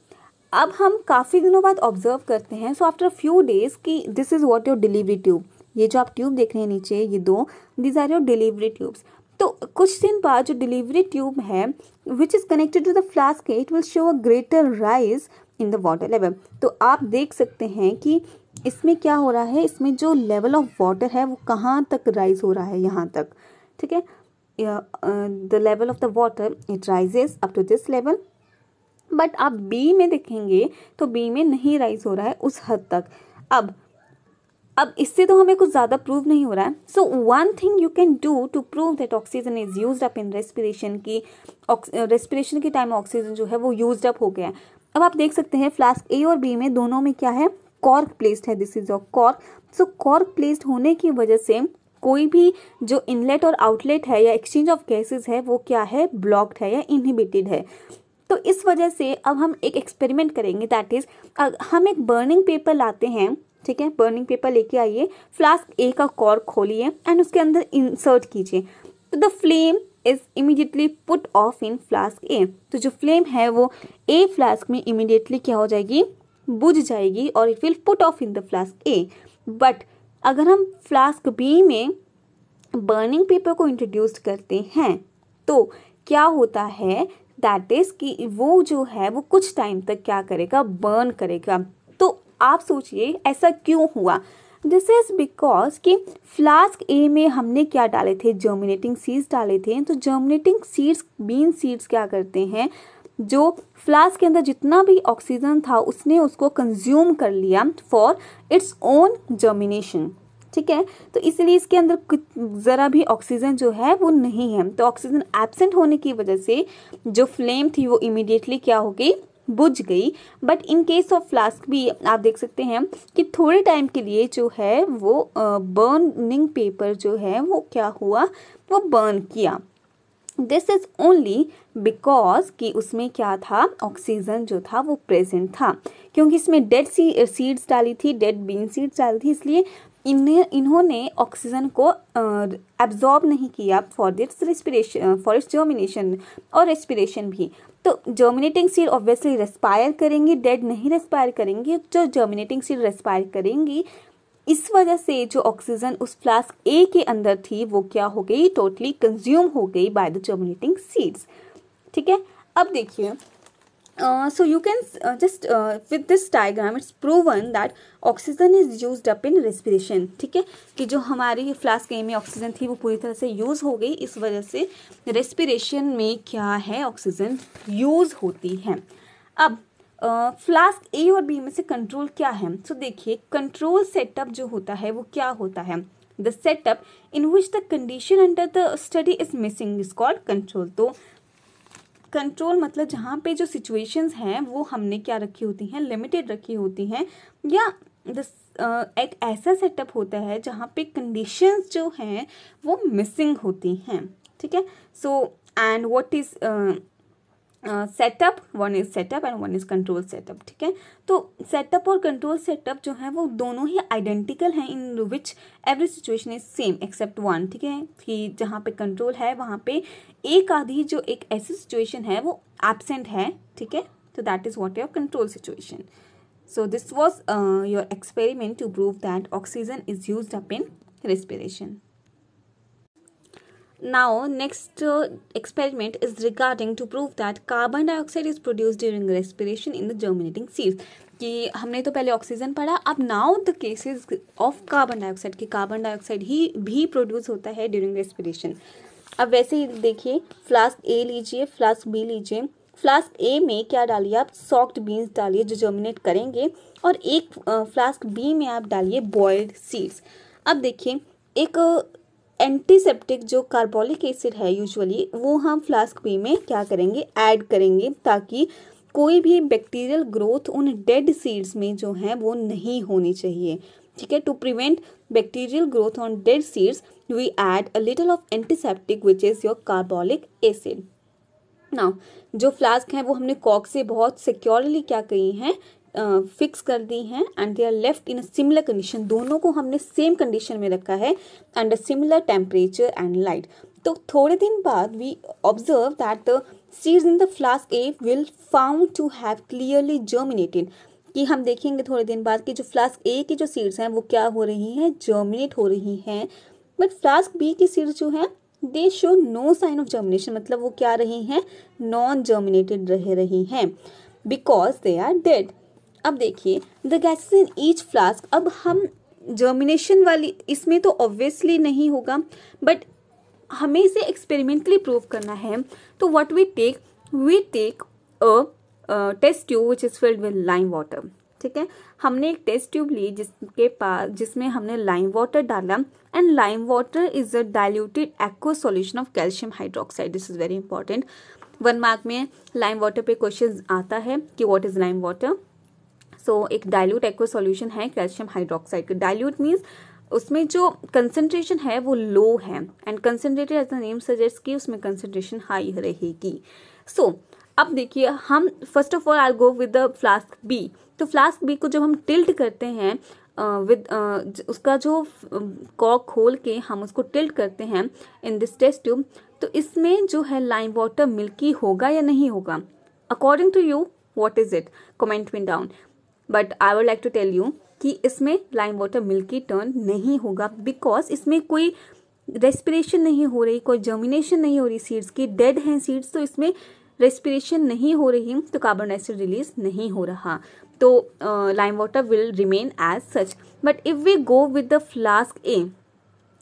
अब हम काफ़ी दिनों बाद ऑब्जर्व करते हैं, सो आफ्टर फ्यू डेज कि this is what your delivery tube, ये जो आप ट्यूब देख रहे हैं नीचे ये 2, these are your delivery tubes. तो कुछ दिन बाद जो डिलीवरी ट्यूब है which is connected to the flask it will show a greater rise in the water level. तो आप देख सकते हैं कि इसमें क्या हो रहा है, इसमें जो लेवल ऑफ वाटर है वो कहाँ तक राइज हो रहा है, यहाँ तक, ठीक है। The level of the water it rises up to this level, but आप बी में देखेंगे तो बी में नहीं राइज हो रहा है उस हद तक। अब इससे तो हमें कुछ ज़्यादा प्रूव नहीं हो रहा है। So one thing you can do to prove that oxygen is used up in respiration की रेस्पिरेशन के टाइम ऑक्सीजन जो है वो यूज्ड अप हो गया है। अब आप देख सकते हैं फ्लास्क ए और बी में दोनों में क्या है, कॉर्क प्लेस्ड है। This is your cork. So cork placed होने की वजह से कोई भी जो इनलेट और आउटलेट है या एक्सचेंज ऑफ गैसेज है वो क्या है, ब्लॉक्ड है या इनहिबिटेड है। तो इस वजह से अब हम एक एक्सपेरिमेंट करेंगे, दैट इज हम एक बर्निंग पेपर लाते हैं, ठीक है। बर्निंग पेपर लेके आइए, फ्लास्क ए का कॉर्क खोलिए एंड उसके अंदर इंसर्ट कीजिए। तो the flame is immediately put off in flask A. तो जो फ्लेम है वो ए फ्लास्क में इमीडिएटली क्या हो जाएगी, बुझ जाएगी और it will put off in the flask A. But अगर हम फ्लास्क बी में बर्निंग पेपर को इंट्रोड्यूस करते हैं तो क्या होता है, दैट इज कि वो जो है वो कुछ टाइम तक क्या करेगा, बर्न करेगा। तो आप सोचिए ऐसा क्यों हुआ। दिस इज बिकॉज कि फ्लास्क ए में हमने क्या डाले थे, जर्मिनेटिंग सीड्स डाले थे। तो जर्मिनेटिंग सीड्स, बीन सीड्स क्या करते हैं, जो फ्लास्क के अंदर जितना भी ऑक्सीजन था उसने उसको कंज्यूम कर लिया फॉर इट्स ओन जर्मिनेशन, ठीक है। तो इसलिए इसके अंदर ज़रा भी ऑक्सीजन जो है वो नहीं है। तो ऑक्सीजन एब्सेंट होने की वजह से जो फ्लेम थी वो इमीडिएटली क्या हो गई, बुझ गई। But in case of flask भी आप देख सकते हैं कि थोड़े टाइम के लिए जो है वो बर्निंग पेपर जो है वो क्या हुआ, वो बर्न किया। दिस इज ओनली बिकॉज कि उसमें क्या था, ऑक्सीजन जो था वो प्रेजेंट था, क्योंकि इसमें डेड सीड्स डाली थी, डेड बीन सीड्स डाली थी, इसलिए इन्होंने ऑक्सीजन को एब्जॉर्ब नहीं किया for its respiration, for its germination और रेस्पिरेशन भी। तो जर्मिनेटिंग सीड ऑब्वियसली रेस्पायर करेंगी, डेड नहीं रेस्पायर करेंगी। जो जर्मिनेटिंग सीड रेस्पायर करेंगी, इस वजह से जो ऑक्सीजन उस फ्लास्क ए के अंदर थी वो क्या हो गई, टोटली कंज्यूम हो गई बाय द जर्मिनेटिंग सीड्स, ठीक है। अब देखिए, so you can just with this diagram it's proven that oxygen is used up in respiration, ठीक है, कि जो हमारी फ्लास्क ए में ऑक्सीजन थी वो पूरी तरह से यूज हो गई, इस वजह से रेस्पिरेशन में क्या है, ऑक्सीजन यूज होती है। अब फ्लास्क ए और बी में से कंट्रोल क्या है, तो देखिए कंट्रोल सेटअप जो होता है वो क्या होता है, the setup in which the condition under the study is missing is called control. तो कंट्रोल मतलब जहाँ पे जो सिचुएशंस हैं वो हमने क्या रखी होती हैं, लिमिटेड रखी होती हैं, या एक ऐसा सेटअप होता है जहाँ पे कंडीशंस जो हैं वो मिसिंग होती हैं, ठीक है। So and what is setup, one is setup and one is control setup, ठीक है। तो सेटअप और कंट्रोल सेटअप जो है वो दोनों ही आइडेंटिकल हैं, in which every situation is same except one, ठीक है, कि जहाँ पे कंट्रोल है वहाँ पे एक आधी जो एक ऐसी सिचुएशन है वो एब्सेंट है, ठीक है। तो that is what your control situation. So this was your experiment to prove that oxygen is used up in respiration. Now, next experiment is regarding to prove that carbon dioxide is produced during respiration in the germinating seeds. कि हमने तो पहले oxygen पढ़ा, अब now the cases of carbon dioxide की carbon dioxide ही भी produce होता है ड्यूरिंग रेस्पिरेशन. अब वैसे ही देखिए, फ्लास्क ए लीजिए, फ्लास्क बी लीजिए. फ्लास्क ए में क्या डालिए आप, सॉक्ड बीन्स डालिए जो जर्मिनेट करेंगे, और एक फ्लास्क बी में आप डालिए बॉइल्ड सीड्स. अब देखिए, एक एंटीसेप्टिक जो कार्बोलिक एसिड है यूजुअली वो हम फ्लास्क बी में क्या करेंगे, ऐड करेंगे, ताकि कोई भी बैक्टीरियल ग्रोथ उन डेड सीड्स में जो है वो नहीं होनी चाहिए, ठीक है. To prevent bacterial growth on dead seeds we add a little of antiseptic which is your carbolic acid. Now जो फ्लास्क हैं वो हमने कॉक से बहुत सिक्योरली क्या कही हैं, फिक्स कर दी हैं, and they are left in a similar condition. दोनों को हमने सेम कंडीशन में रखा है and a similar temperature and light. तो थोड़े दिन बाद we observe that the seeds in the flask A will found to have clearly germinated. कि हम देखेंगे थोड़े दिन बाद कि जो फ्लास्क ए की जो सीड्स हैं वो क्या हो रही हैं, जर्मिनेट हो रही हैं. बट फ्लास्क बी की सीड्स जो हैं they show no sign of germination, मतलब वो क्या रही हैं, नॉन जर्मिनेटेड रह रही हैं, बिकॉज दे आर डेड. अब देखिए, the gases in each flask, अब हम जर्मिनेशन वाली इसमें तो ऑब्वियसली नहीं होगा, बट हमें इसे एक्सपेरिमेंटली प्रूव करना है. तो what we take a test tube which is filled with lime water. ठीक है, हमने एक टेस्ट ट्यूब ली जिसमें हमने लाइम वाटर डाला and lime water is a diluted aqueous solution of calcium hydroxide. This is very important, 1 mark में lime water पे क्वेश्चन आता है कि what is lime water. So एक डाइल्यूट एक्वस सॉल्यूशन है कैल्शियम हाइड्रोक्साइड का। Dilute means उसमें जो कंसंट्रेशन है वो लो है and concentrated as the name suggest कि उसमें कंसंट्रेशन हाई रहेगी। सो अब देखिए, हम first of all I go with the flask B. तो फ्लास्क बी को जब हम टिल्ट करते हैं उसका जो कॉर्क खोल के हम उसको टिल्ट करते हैं इन दिस टेस्ट ट्यूब, तो इसमें जो है लाइम वाटर मिल्की होगा या नहीं होगा? According to you what is it? Comment me down. But I would like to tell you कि इसमें लाइम वाटर मिल्की टर्न नहीं होगा, बिकॉज इसमें कोई रेस्पिरेशन नहीं हो रही, कोई जर्मिनेशन नहीं हो रही, सीड्स की डेड हैं सीड्स, तो इसमें रेस्पिरेशन नहीं हो रही, तो कार्बन डाइऑक्साइड रिलीज नहीं हो रहा, तो lime water will remain as such. But if we go with the flask A,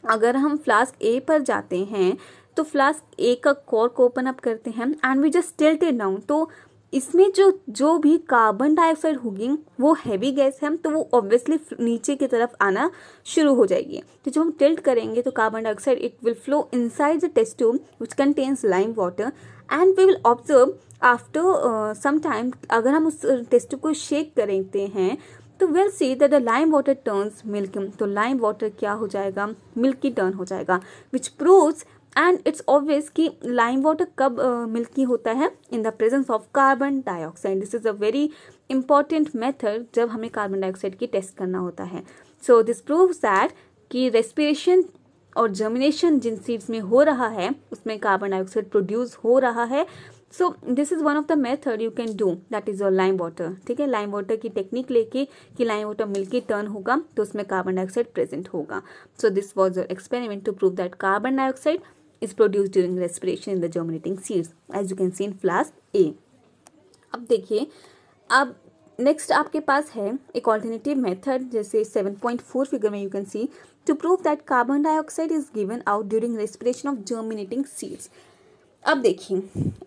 अगर हम फ्लास्क ए पर जाते हैं तो फ्लास्क ए का कॉर्क ओपन अप करते हैं and we just tilt it down, तो इसमें जो भी कार्बन डाइऑक्साइड होगी वो हैवी गैस है, तो वो ऑब्वियसली नीचे की तरफ आना शुरू हो जाएगी। तो जब हम टिल्ट करेंगे तो carbon dioxide it will flow inside the test tube which contains lime water and we will observe after some time, अगर हम उस टेस्ट ट्यूब को शेक करते हैं तो will see that the lime water turns milky. तो lime water क्या हो जाएगा? मिल्की टर्न हो जाएगा, विच प्रूव्स एंड इट्स ऑब्वियस कि लाइम वाटर कब मिल्की होता है? In the presence of carbon dioxide. This is a very important method जब हमें कार्बन डाइऑक्साइड की टेस्ट करना होता है। सो दिस प्रूव्स दैट कि रेस्पिरेशन और जर्मिनेशन जिन सीड्स में हो रहा है उसमें कार्बन डाइऑक्साइड प्रोड्यूस हो रहा है। So this is one of the method you can do, that is your lime water. ठीक है, लाइम वाटर की टेक्निक लेके कि लाइम वाटर मिल्की टर्न होगा तो उसमें कार्बन डाइऑक्साइड प्रेजेंट होगा। So this was your experiment to prove that carbon dioxide is produced during respiration in the germinating seeds, as you can see in flask A. अब देखिए, अब next आपके पास है एक ऑल्टरनेटिव मेथड, जैसे 7.4 figure में you can see to prove that carbon dioxide is given out during respiration of germinating seeds. अब देखिए,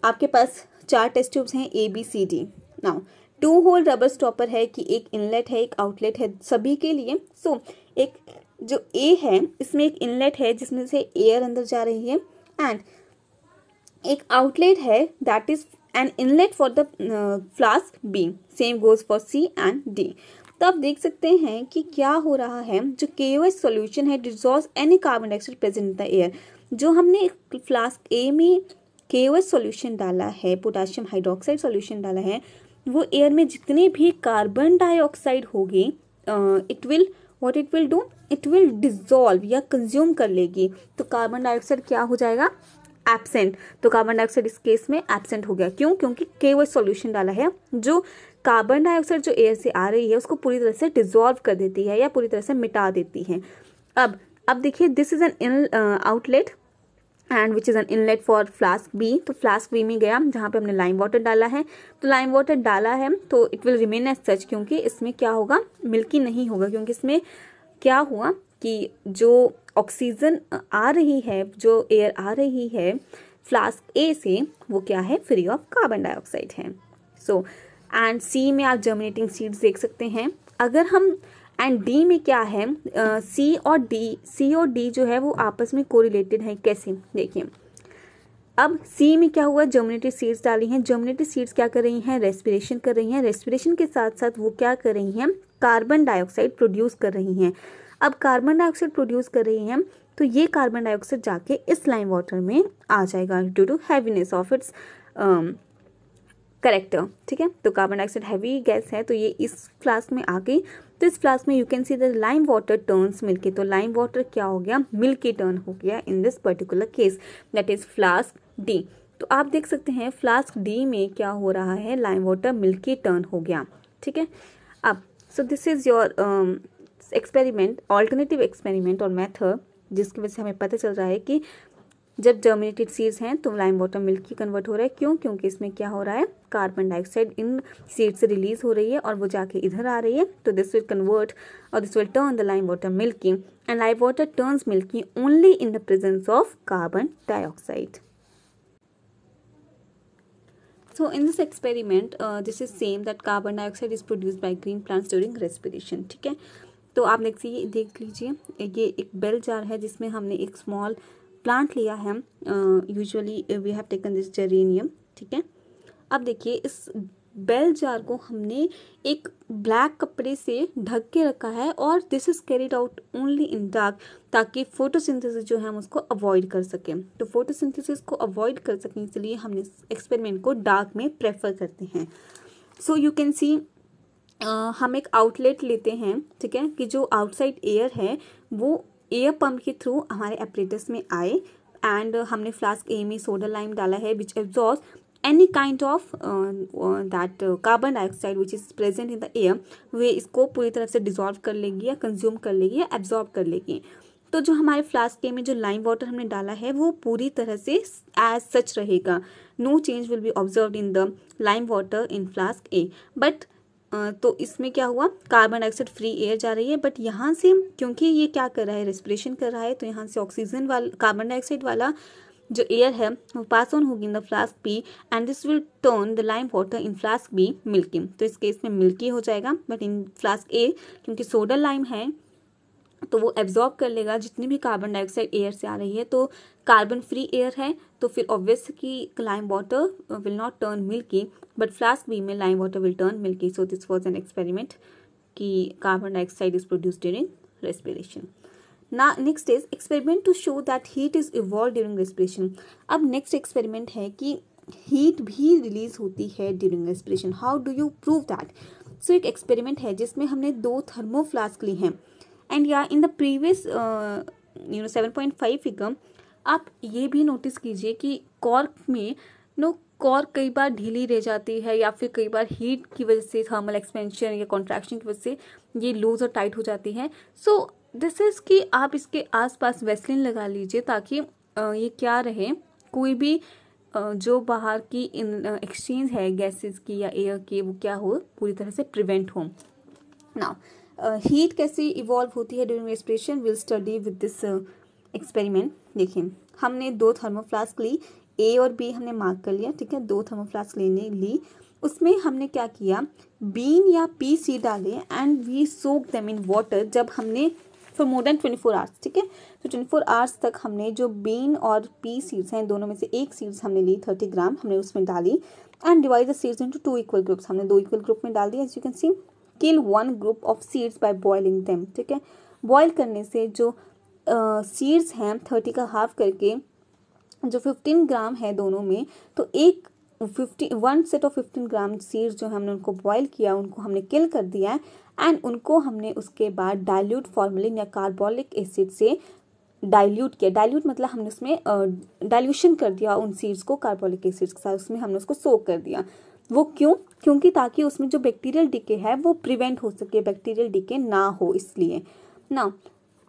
आपके पास 4 टेस्ट ट्यूब्स हैं A B C D। Now 2 hole rubber stopper है कि एक इनलेट है एक आउटलेट है सभी के लिए। सो एक जो A है इसमें एक इनलेट है जिसमें से एयर अंदर जा रही है एंड एक आउटलेट है that is an inlet for the flask B। Same goes for C and D। तो आप देख सकते हैं कि क्या हो रहा है, जो KOH सॉल्यूशन है dissolves any carbon dioxide present in the air. जो हमने फ्लास्क A में KOH सॉल्यूशन डाला है, पोटेशियम हाइड्रोक्साइड सॉल्यूशन डाला है, वो एयर में जितने भी कार्बन डाइऑक्साइड होगी it will what it will do, it will dissolve या कंज्यूम कर लेगी। तो कार्बन डाइऑक्साइड क्या हो जाएगा? एब्सेंट। तो कार्बन डाइऑक्साइड इस केस में एब्सेंट हो गया। क्यों? क्योंकि KOH सॉल्यूशन डाला है जो कार्बन डाइऑक्साइड जो एयर से आ रही है उसको पूरी तरह से डिसॉल्व कर देती है या पूरी तरह से मिटा देती है। अब देखिए, this is an outlet and which is an inlet for flask B। तो फ्लास्क B में गया जहाँ पे हमने लाइम वाटर डाला है, तो लाइम वाटर डाला है तो it will remain as such, क्योंकि इसमें क्या होगा? मिल्की नहीं होगा, क्योंकि इसमें क्या हुआ कि जो ऑक्सीजन आ रही है, जो एयर आ रही है फ्लास्क A से, वो क्या है? फ्री ऑफ कार्बन डाइऑक्साइड है। सो एंड C में आप जर्मिनेटिंग सीड्स देख सकते हैं। अगर हम एंड D में क्या है? C और D जो है वो आपस में कोरिलेटेड है। कैसे? देखिए, अब C में क्या हुआ? जर्मिनेटेड सीड्स डाली हैं। जर्मिनेटेड सीड्स क्या कर रही हैं? रेस्पिरेशन कर रही हैं। रेस्पिरेशन के साथ साथ वो क्या कर रही हैं? कार्बन डाइऑक्साइड प्रोड्यूस कर रही हैं। अब कार्बन डाइऑक्साइड प्रोड्यूस कर रही हैं तो ये कार्बन डाइऑक्साइड जाके इस लाइम वाटर में आ जाएगा due to heaviness of its character. ठीक है, तो कार्बन डाइऑक्साइड हैवी गैस है तो ये इस फ्लास्क में आ गई। तो इस फ्लास्क में you can see the lime water turns milky. तो लाइम वाटर क्या हो गया? मिल्की टर्न हो गया इन this particular case, that is flask D। तो आप देख सकते हैं फ्लास्क D में क्या हो रहा है? लाइम वाटर मिल्की टर्न हो गया। ठीक है, अब सो this is your experiment, alternative experiment और मेथड, जिसकी वजह से हमें पता चल रहा है कि जब जर्मिनेटेड सीड्स हैं तो लाइम वाटर मिल्की कन्वर्ट हो रहा है। क्यों? क्योंकि इसमें क्या हो रहा है? कार्बन डाइऑक्साइड इन सीड से रिलीज हो रही है और वो जाके इधर आ रही है। तो दिस विल कन्वर्ट और this will turn the lime water milky and lime water turns milky only in the presence of carbon dioxide. So in this experiment, this is same that carbon dioxide is produced by green plants during respiration. ठीक है, तो आप देख लीजिए ये एक bell jar है जिसमें हमने एक स्मॉल प्लांट लिया है. Usually we have taken this geranium. ठीक है, अब देखिए इस बेल जार को हमने एक ब्लैक कपड़े से ढक के रखा है और this is carried out only in dark, ताकि फोटोसिंथेसिस जो है हम उसको अवॉइड कर सकें. तो फोटोसिंथेसिस को अवॉइड कर सकें इसलिए हमने इस एक्सपेरिमेंट को डार्क में प्रेफर करते हैं. सो यू कैन सी हम एक आउटलेट लेते हैं. ठीक है, कि जो आउटसाइड एयर है वो एयर पंप के थ्रू हमारे एपरेटस में आए. एंड हमने फ्लास्क ए में सोडा लाइम डाला है विच absorbs any kind of that carbon dioxide which is present in the air. वे इसको पूरी तरह से डिजॉल्व कर लेगी या कंज्यूम कर लेगी या एब्जॉर्ब कर लेगी. तो जो हमारे फ्लास्क में जो लाइम वाटर हमने डाला है वो पूरी तरह से एज सच रहेगा. No change will be observed in the lime water in flask A. But तो इसमें क्या हुआ, कार्बन डाइऑक्साइड फ्री एयर जा रही है. बट यहाँ से क्योंकि ये क्या कर रहा है, रेस्पिरेशन कर रहा है, तो यहाँ से ऑक्सीजन वाला कार्बन डाइऑक्साइड वाला जो एयर है वो पास ऑन होगी in the flask B and this will turn the lime water in flask B milky. तो इस केस में मिल्की हो जाएगा. बट इन फ्लास्क ए क्योंकि सोडा लाइम है तो वो एब्जॉर्ब कर लेगा जितनी भी कार्बन डाइऑक्साइड एयर से आ रही है. तो कार्बन फ्री एयर है तो फिर ऑब्वियस कि lime water will not turn milky, but flask B में lime water will turn milky. So this was an experiment कि carbon dioxide is produced during respiration. Now next is experiment to show that heat is evolved during respiration. अब next experiment है कि heat भी release होती है during respiration. How do you prove that? So एक experiment है जिसमें हमने 2 थर्मो फ्लास्क ली हैं. एंड या इन द प्रीवियस 7.5 फिगर आप ये भी नोटिस कीजिए कि कॉर्क में कॉर्क कई बार ढीली रह जाती है या फिर कई बार हीट की वजह से, थर्मल एक्सपेंशन या कॉन्ट्रैक्शन की वजह से ये लूज और टाइट हो जाती है. सो दिस इज कि आप इसके आसपास वेस्लिन लगा लीजिए ताकि ये क्या रहे, कोई भी जो बाहर की एक्सचेंज है गैसेस की या एयर की वो क्या हो, पूरी तरह से प्रिवेंट हो. नाउ हीट कैसे इवॉल्व होती है during respiration, will study with this experiment. देखिए हमने 2 थर्मोफ्लास्क ली, ए और बी हमने मार्क कर लिया. ठीक है, 2 थर्मोफ्लास्क ली. उसमें हमने क्या किया, बीन या पी सीड डाले and we soak them in water. जब हमने फॉर मोर देन 24 आवर्स. ठीक है, तो 24 आवर्स तक हमने जो बीन और पी सीड्स हैं दोनों में से एक सीड्स हमने ली 30 ग्राम हमने उसमें डाली and divide the seeds into 2 equal groups. हमने 2 इक्वल ग्रुप में डाल दिया. As you can see kill 1 group of seeds by boiling them. ठीक है, बॉयल करने से जो सीड्स हैं 30 का हाफ करके जो 15 ग्राम है दोनों में, तो एक 1 सेट ऑफ 15 ग्राम सीड्स जो हमने उनको बॉयल किया उनको हमने किल कर दिया है एंड उनको हमने उसके बाद डाइल्यूट फॉर्मेलिन या कार्बोलिक एसिड से डाइल्यूट किया. डाइल्यूट मतलब हमने उसमें डाइल्यूशन कर दिया उन सीड्स को कार्बोलिक एसिड्स के साथ, उसमें हमने उसको सोक कर दिया. वो क्यों, क्योंकि ताकि उसमें जो बैक्टीरियल डिके है वो प्रिवेंट हो सके, बैक्टीरियल डिके ना हो इसलिए. ना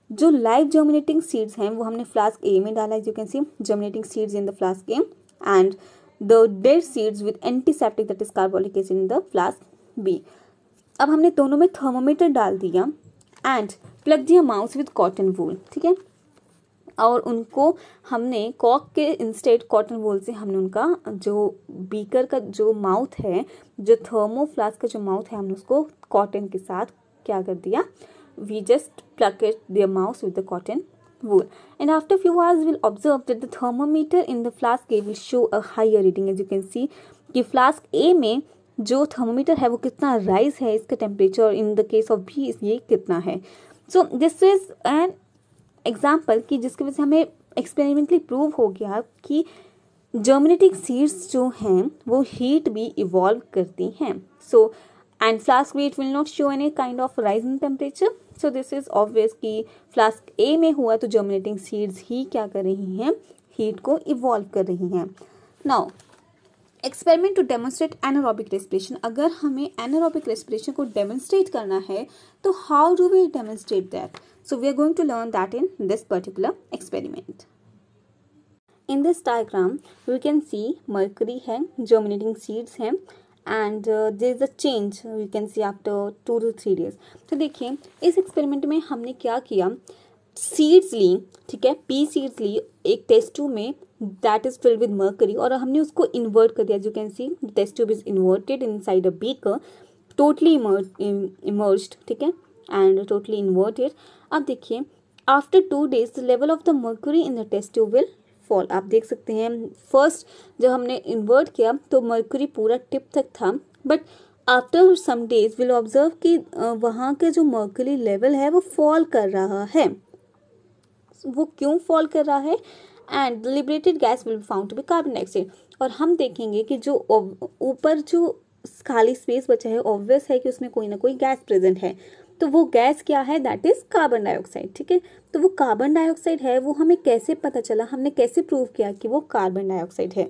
जो लाइव जर्मिनेटिंग सीड्स हैं वो हमने फ्लास्क ए में डाला. You can see germinating seeds in the flask A and the dead seeds with antiseptic that is carbolic acid in the flask B. अब हमने दोनों में थर्मोमीटर डाल दिया एंड प्लग दिया माउस विद कॉटन वूल. ठीक है, और उनको हमने कॉक के इंस्टेड कॉटन वूल से हमने उनका जो बीकर का जो माउथ है, जो थर्मो फ्लास्क का जो माउथ है, हमने उसको कॉटन के साथ क्या कर दिया, we just plug it their mouth with the cotton wool. And after few hours we'll observe that the thermometer in the flask A will show a higher reading. As you can see कि flask A में जो thermometer है वो कितना rise है इसका temperature, in the case of B ये कितना है. So this is an example कि जिसकी वजह से हमें एक्सपेरिमेंटली प्रूव हो गया कि जर्मिनेटिंग सीड्स जो हैं वो हीट भी इवॉल्व करती हैं. So and flask B it will not show any kind of rise in temperature. So this is obvious कि फ्लास्क A में हुआ तो जर्मिनेटिंग सीड्स ही क्या कर रही हैं, हीट को इवॉल्व कर रही हैं. Now experiment to demonstrate anaerobic respiration. अगर हमें एनारोबिक रेस्पिरेशन को डेमोन्स्ट्रेट करना है तो how do we demonstrate that. So we are going to learn that in this particular experiment. In this diagram we can see mercury है, germinating seeds हैं and there is a change you can see after 2 to 3 days. तो देखिए इस experiment में हमने क्या किया, seeds ली, ठीक है, पी सीड्स ली एक टेस्ट ट्यूब में that is filled with mercury, और हमने उसको इन्वर्ट कर दिया. As you can see test tube is inverted inside a beaker, totally emerged, ठीक है, एंड टोटली इन्वर्टेड. अब देखिए after 2 days the level of the mercury in the test tube will fall. आप देख सकते हैं फर्स्ट जब हमने इन्वर्ट किया तो मर्करी पूरा टिप तक था, but after some days will observe कि वहाँ के जो मर्करी लेवल है वो फॉल कर रहा है. वो क्यों फॉल कर रहा है? And the liberated gas will be found to be carbon dioxide. और हम देखेंगे कि जो ऊपर जो खाली स्पेस बचा है ऑब्वियस है कि उसमें कोई ना कोई गैस प्रेजेंट है. तो वो गैस क्या है? दैट इज कार्बन डाइऑक्साइड, ठीक है. तो वो कार्बन डाइऑक्साइड है, वो हमें कैसे पता चला, हमने कैसे प्रूव किया कि वो कार्बन डाइऑक्साइड है?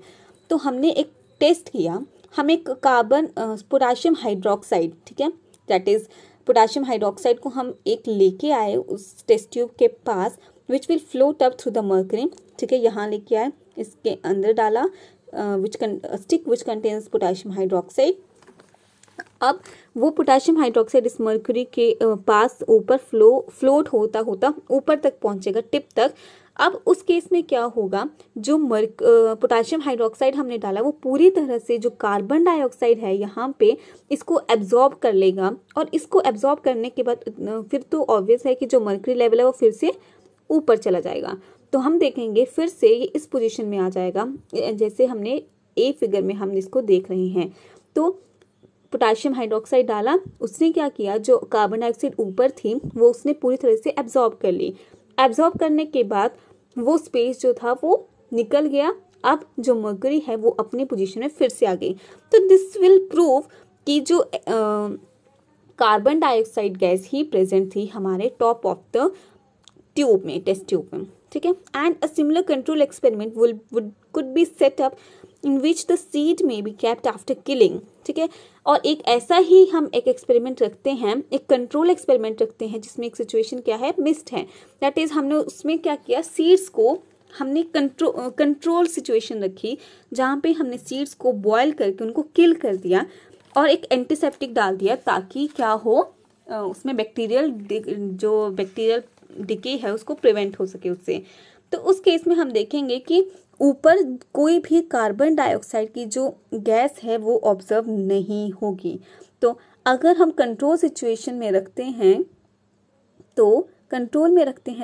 तो हमने एक टेस्ट किया, हम एक पोटाशियम हाइड्रोक्साइड, ठीक है, दैट इज पोटाशियम हाइड्रोक्साइड को हम एक लेके आए उस टेस्ट ट्यूब के पास, which will float up through the mercury, ठीक है, यहाँ लेके आए, इसके अंदर डाला stick which contains potassium hydroxide. अब वो पोटाशियम हाइड्रोक्साइड इस मर्करी के पास ऊपर फ्लोट होता होता ऊपर तक पहुंचेगा, टिप तक. अब उस केस में क्या होगा, जो पोटाशियम हाइड्रोक्साइड हमने डाला वो पूरी तरह से जो कार्बन डाइऑक्साइड है यहाँ पे इसको एब्जॉर्ब कर लेगा, और इसको एब्जॉर्ब करने के बाद फिर तो ऑब्वियस है कि जो मर्करी लेवल है वो फिर से ऊपर चला जाएगा. तो हम देखेंगे फिर से ये इस पोजीशन में आ जाएगा जैसे हमने ए फिगर में हम इसको देख रहे हैं. तो पोटाशियम हाइड्रोक्साइड डाला, उसने क्या किया, जो कार्बन डाइऑक्साइड ऊपर थी वो उसने पूरी तरह से एब्जॉर्ब कर ली. एब्जॉर्ब करने के बाद वो स्पेस जो था वो निकल गया. अब जो मर्करी है वो अपनी पोजीशन में फिर से आ गई. तो दिस विल प्रूव कि जो कार्बन डाइऑक्साइड गैस ही प्रेजेंट थी हमारे टॉप ऑफ द ट्यूब में, टेस्ट ट्यूब में, ठीक है. And a similar control experiment could be set up in which the seed में बी कैप्ट आफ्टर किलिंग, ठीक है. और एक ऐसा ही हम एक एक्सपेरिमेंट रखते हैं, एक कंट्रोल एक्सपेरिमेंट रखते हैं जिसमें एक सिचुएशन क्या है, मिस्ट है. दैट इज हमने उसमें क्या किया, सीड्स को हमने कंट्रोल सिचुएशन रखी जहाँ पे हमने सीड्स को बॉयल करके उनको किल कर दिया और एक एंटीसेप्टिक डाल दिया ताकि क्या हो, उसमें बैक्टीरियल डिके है उसको प्रिवेंट हो सके उससे. तो उस केस में हम देखेंगे कि ऊपर कोई भी कार्बन डाइऑक्साइड की जो गैस है वो ऑब्जर्व नहीं होगी. तो अगर हम कंट्रोल सिचुएशन में रखते हैं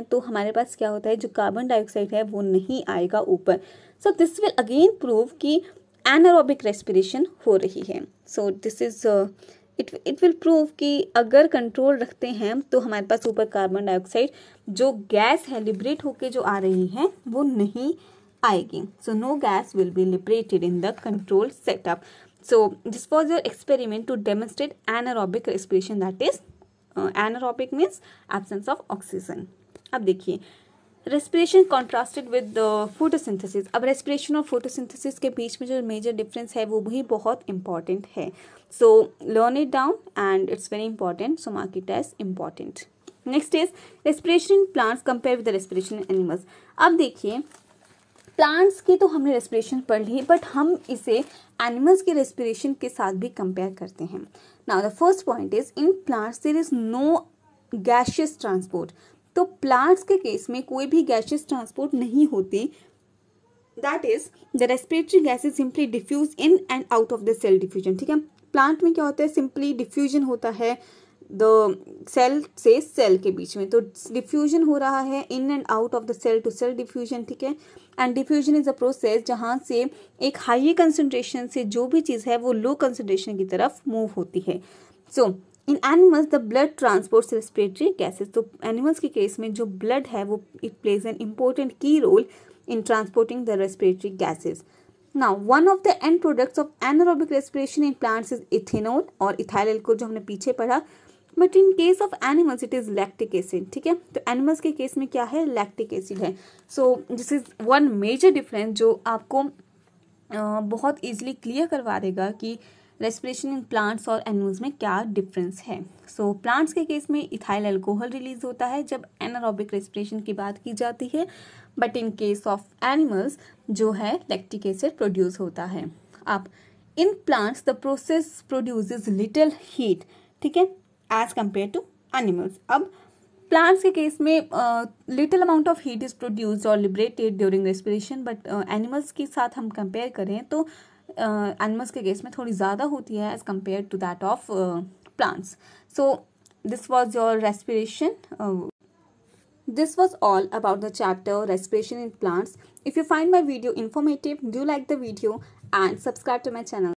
तो हमारे पास क्या होता है, जो कार्बन डाइऑक्साइड है वो नहीं आएगा ऊपर. So this will again prove कि एनारोबिक रेस्पिरेशन हो रही है. So this is it will prove कि अगर कंट्रोल रखते हैं तो हमारे पास ऊपर कार्बन डाइऑक्साइड जो गैस है लिबरेट होके जो आ रही है वो नहीं आएगी. So no gas will be liberated in the control setup. So this was your experiment to demonstrate anaerobic respiration, that is anaerobic means absence of oxygen. अब देखिए रेस्पिरेशन कॉन्ट्रास्टेड विद फोटोसिंथेसिस. अब रेस्पिरेशन और photosynthesis के बीच में जो major difference है वो भी बहुत इंपॉर्टेंट है. So learn it down and it's very important, so mark it as important. Next is respiration in plants compare with the respiration in animals. अब देखिए प्लांट्स की तो हमने रेस्पिरेशन पढ़ ली, बट हम इसे एनिमल्स के रेस्पिरेशन के साथ भी कंपेयर करते हैं. Now the first point is in plants there is no gaseous transport. तो प्लांट्स के केस में कोई भी गैशियस ट्रांसपोर्ट नहीं होती. That is the respiratory gases simply diffuse in and out of the cell diffusion, ठीक है. प्लांट में क्या होता है, सिंपली डिफ्यूजन होता है द सेल से सेल के बीच में, तो डिफ्यूजन हो रहा है in and out of the cell to cell diffusion, ठीक है. And diffusion is a process जहाँ से एक हाई कंसंट्रेशन से जो भी चीज़ है वो लो कंसंट्रेशन की तरफ मूव होती है. So in animals the blood transports respiratory gases. तो एनिमल्स के केस में जो ब्लड है वो it plays an important key role in transporting the respiratory gases. Now one of the end products of anaerobic respiration in plants is ethanol और ethyl alcohol जो हमने पीछे पढ़ा. But in case of animals it is lactic acid, ठीक है. तो animals के case में क्या है, लैक्टिक एसिड है. So this is one major difference जो आपको बहुत इजीली क्लियर करवा देगा कि रेस्पिरेशन इन प्लांट्स और एनिमल्स में क्या डिफरेंस है. सो प्लांट्स के केस में इथाइल अल्कोहल रिलीज होता है जब एनारोबिक रेस्पिरेशन की बात की जाती है, but in case of animals जो है लैक्टिक एसिड प्रोड्यूस होता है. अब in plants the process produces little heat, ठीक है, एज कम्पेयर टू एनिमल्स. अब प्लांट्स के केस में little amount of heat is produced और liberated during respiration, but animals के साथ हम कंपेयर करें तो एनिमल्स के केस में थोड़ी ज़्यादा होती है as compare to that of plants. So this was your respiration. This was all about the chapter respiration in plants. If you find my video informative, do like the video and subscribe to my channel.